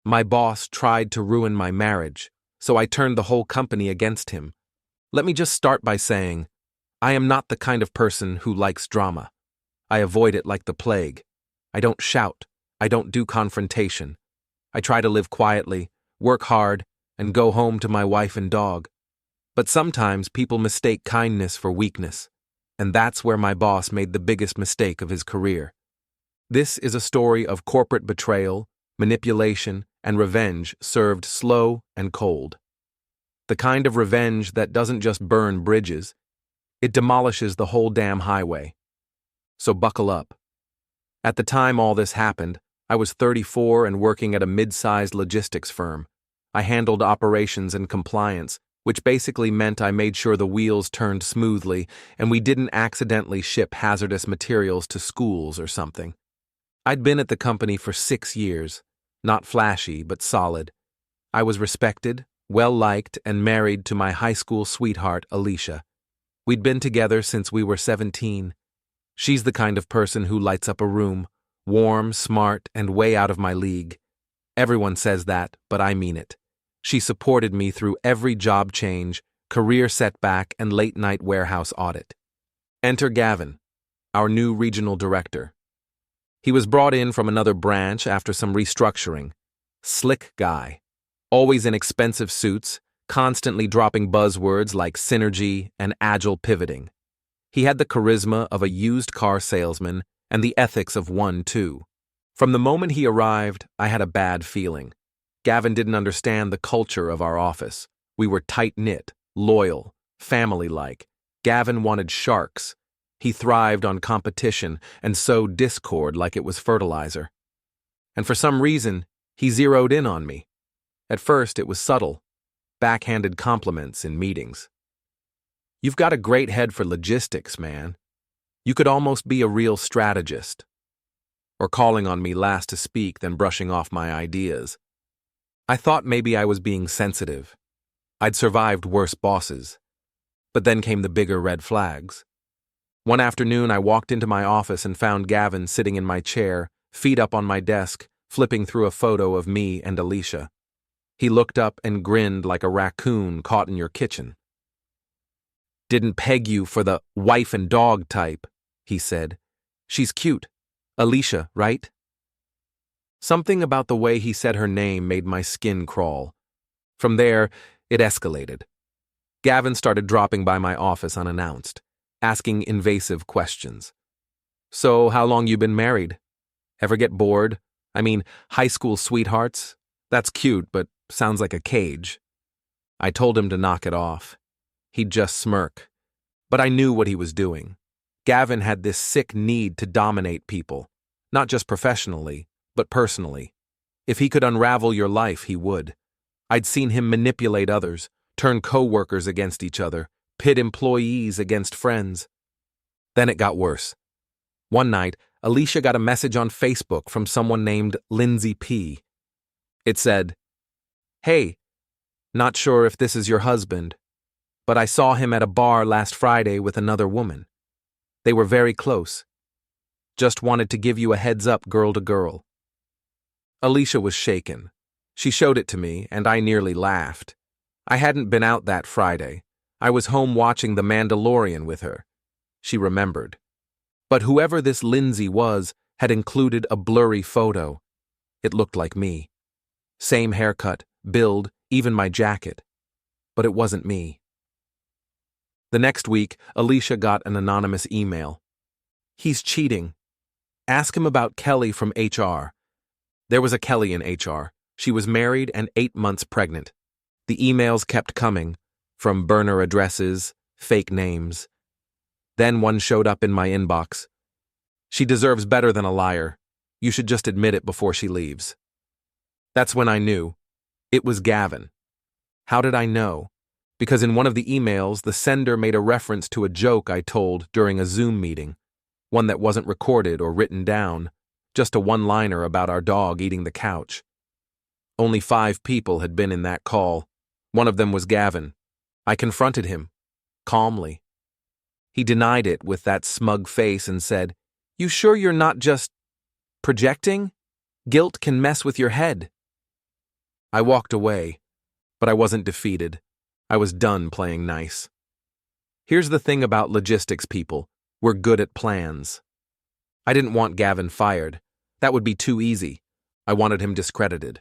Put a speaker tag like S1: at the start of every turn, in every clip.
S1: My boss tried to ruin my marriage, so I turned the whole company against him. Let me just start by saying, I am not the kind of person who likes drama. I avoid it like the plague. I don't shout. I don't do confrontation. I try to live quietly, work hard, and go home to my wife and dog. But sometimes people mistake kindness for weakness, and that's where my boss made the biggest mistake of his career. This is a story of corporate betrayal, manipulation, and revenge served slow and cold. The kind of revenge that doesn't just burn bridges, it demolishes the whole damn highway. So buckle up. At the time all this happened, I was 34 and working at a mid-sized logistics firm. I handled operations and compliance, which basically meant I made sure the wheels turned smoothly and we didn't accidentally ship hazardous materials to schools or something. I'd been at the company for 6 years, not flashy but solid. I was respected, well-liked, and married to my high school sweetheart, Alicia. We'd been together since we were 17. She's the kind of person who lights up a room, warm, smart, and way out of my league. Everyone says that, but I mean it. She supported me through every job change, career setback, and late-night warehouse audit. Enter Gavin, our new regional director. He was brought in from another branch after some restructuring. Slick guy. Always in expensive suits, constantly dropping buzzwords like synergy and agile pivoting. He had the charisma of a used car salesman and the ethics of one, too. From the moment he arrived, I had a bad feeling. Gavin didn't understand the culture of our office. We were tight-knit, loyal, family-like. Gavin wanted sharks. He thrived on competition and sowed discord like it was fertilizer. And for some reason, he zeroed in on me. At first, it was subtle, backhanded compliments in meetings. You've got a great head for logistics, man. You could almost be a real strategist. Or calling on me last to speak, then brushing off my ideas. I thought maybe I was being sensitive. I'd survived worse bosses. But then came the bigger red flags. One afternoon, I walked into my office and found Gavin sitting in my chair, feet up on my desk, flipping through a photo of me and Alicia. He looked up and grinned like a raccoon caught in your kitchen. Didn't peg you for the wife and dog type, he said. She's cute. Alicia, right? Something about the way he said her name made my skin crawl. From there, it escalated. Gavin started dropping by my office unannounced, asking invasive questions. So, how long you been married? Ever get bored? I mean, high school sweethearts? That's cute, but sounds like a cage. I told him to knock it off. He'd just smirk. But I knew what he was doing. Gavin had this sick need to dominate people, not just professionally, but personally. If he could unravel your life, he would. I'd seen him manipulate others, turn co-workers against each other, pit employees against friends. Then it got worse. One night, Alicia got a message on Facebook from someone named Lindsay P. It said, "Hey, not sure if this is your husband, but I saw him at a bar last Friday with another woman. They were very close. Just wanted to give you a heads up, girl to girl." Alicia was shaken. She showed it to me, and I nearly laughed. I hadn't been out that Friday. I was home watching The Mandalorian with her. She remembered. But whoever this Lindsay was had included a blurry photo. It looked like me. Same haircut, build, even my jacket. But it wasn't me. The next week, Alicia got an anonymous email. "He's cheating. Ask him about Kelly from HR." There was a Kelly in HR. She was married and 8 months pregnant. The emails kept coming, from burner addresses, fake names. Then one showed up in my inbox. "She deserves better than a liar. You should just admit it before she leaves." That's when I knew. It was Gavin. How did I know? Because in one of the emails, the sender made a reference to a joke I told during a Zoom meeting, one that wasn't recorded or written down, just a one-liner about our dog eating the couch. Only 5 people had been in that call. One of them was Gavin. I confronted him, calmly. He denied it with that smug face and said, "You sure you're not just projecting? Guilt can mess with your head." I walked away, but I wasn't defeated. I was done playing nice. Here's the thing about logistics people. We're good at plans. I didn't want Gavin fired. That would be too easy. I wanted him discredited,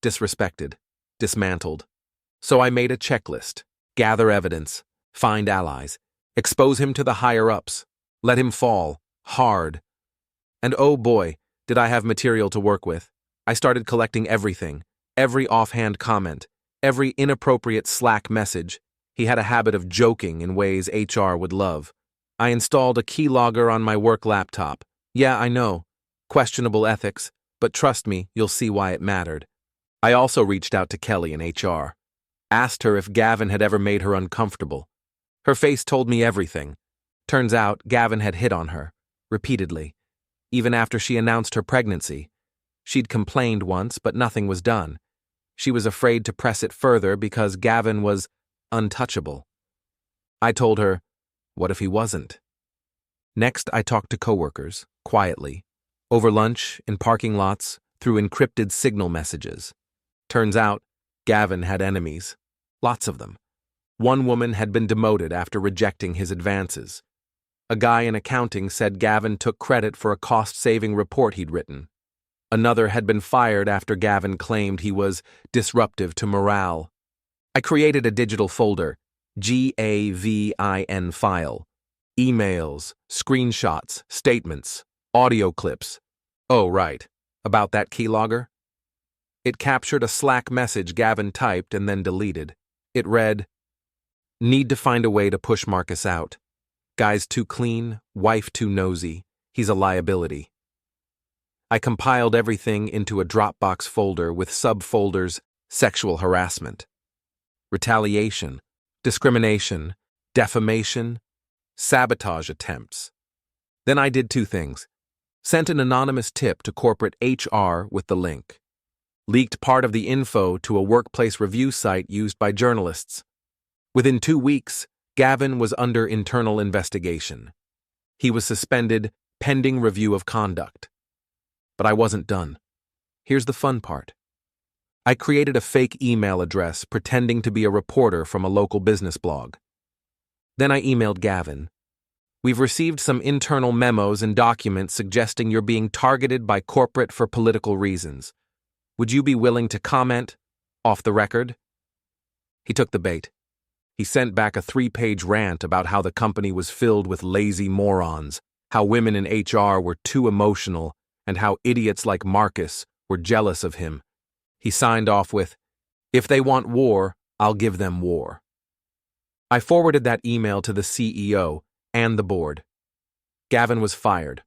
S1: disrespected, dismantled. So I made a checklist: gather evidence, find allies, expose him to the higher-ups, let him fall, hard. And oh boy, did I have material to work with. I started collecting everything, every offhand comment, every inappropriate Slack message. He had a habit of joking in ways HR would love. I installed a keylogger on my work laptop. Yeah, I know. Questionable ethics, but trust me, you'll see why it mattered. I also reached out to Kelly in HR. Asked her if Gavin had ever made her uncomfortable. Her face told me everything. Turns out Gavin had hit on her, repeatedly. Even after she announced her pregnancy. She'd complained once, but nothing was done. She was afraid to press it further because Gavin was untouchable. I told her, what if he wasn't? Next, I talked to coworkers, quietly, over lunch, in parking lots, through encrypted signal messages. Turns out, Gavin had enemies. Lots of them. One woman had been demoted after rejecting his advances. A guy in accounting said Gavin took credit for a cost-saving report he'd written. Another had been fired after Gavin claimed he was disruptive to morale. I created a digital folder, GAVIN file. Emails, screenshots, statements, audio clips. Oh, right. About that keylogger? It captured a Slack message Gavin typed and then deleted. It read, "Need to find a way to push Marcus out. Guy's too clean, wife too nosy. He's a liability." I compiled everything into a Dropbox folder with subfolders: sexual harassment, retaliation, discrimination, defamation, sabotage attempts. Then I did two things. Sent an anonymous tip to corporate HR with the link. Leaked part of the info to a workplace review site used by journalists. Within 2 weeks, Gavin was under internal investigation. He was suspended pending review of conduct. But I wasn't done. Here's the fun part. I created a fake email address pretending to be a reporter from a local business blog. Then I emailed Gavin. "We've received some internal memos and documents suggesting you're being targeted by corporate for political reasons. Would you be willing to comment, off the record?" He took the bait. He sent back a 3-page rant about how the company was filled with lazy morons, how women in HR were too emotional, and how idiots like Marcus were jealous of him. He signed off with, "If they want war, I'll give them war." I forwarded that email to the CEO and the board. Gavin was fired.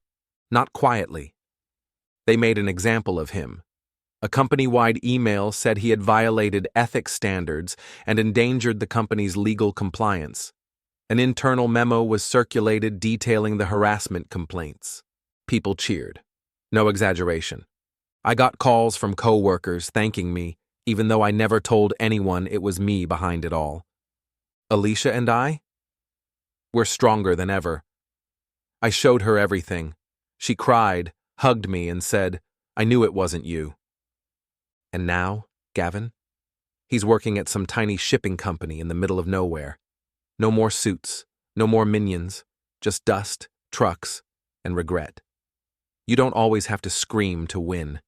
S1: Not quietly. They made an example of him. A company-wide email said he had violated ethics standards and endangered the company's legal compliance. An internal memo was circulated detailing the harassment complaints. People cheered. No exaggeration. I got calls from co-workers thanking me, even though I never told anyone it was me behind it all. Alicia and I? We're stronger than ever. I showed her everything. She cried, hugged me, and said, "I knew it wasn't you." And now, Gavin? He's working at some tiny shipping company in the middle of nowhere. No more suits, no more minions, just dust, trucks, and regret. You don't always have to scream to win.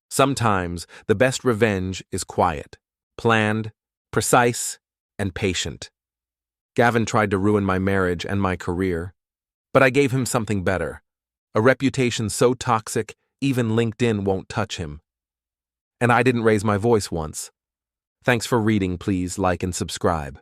S1: Sometimes the best revenge is quiet, planned, precise, and patient. Gavin tried to ruin my marriage and my career, but I gave him something better, a reputation so toxic even LinkedIn won't touch him. And I didn't raise my voice once. Thanks for reading. Please like and subscribe.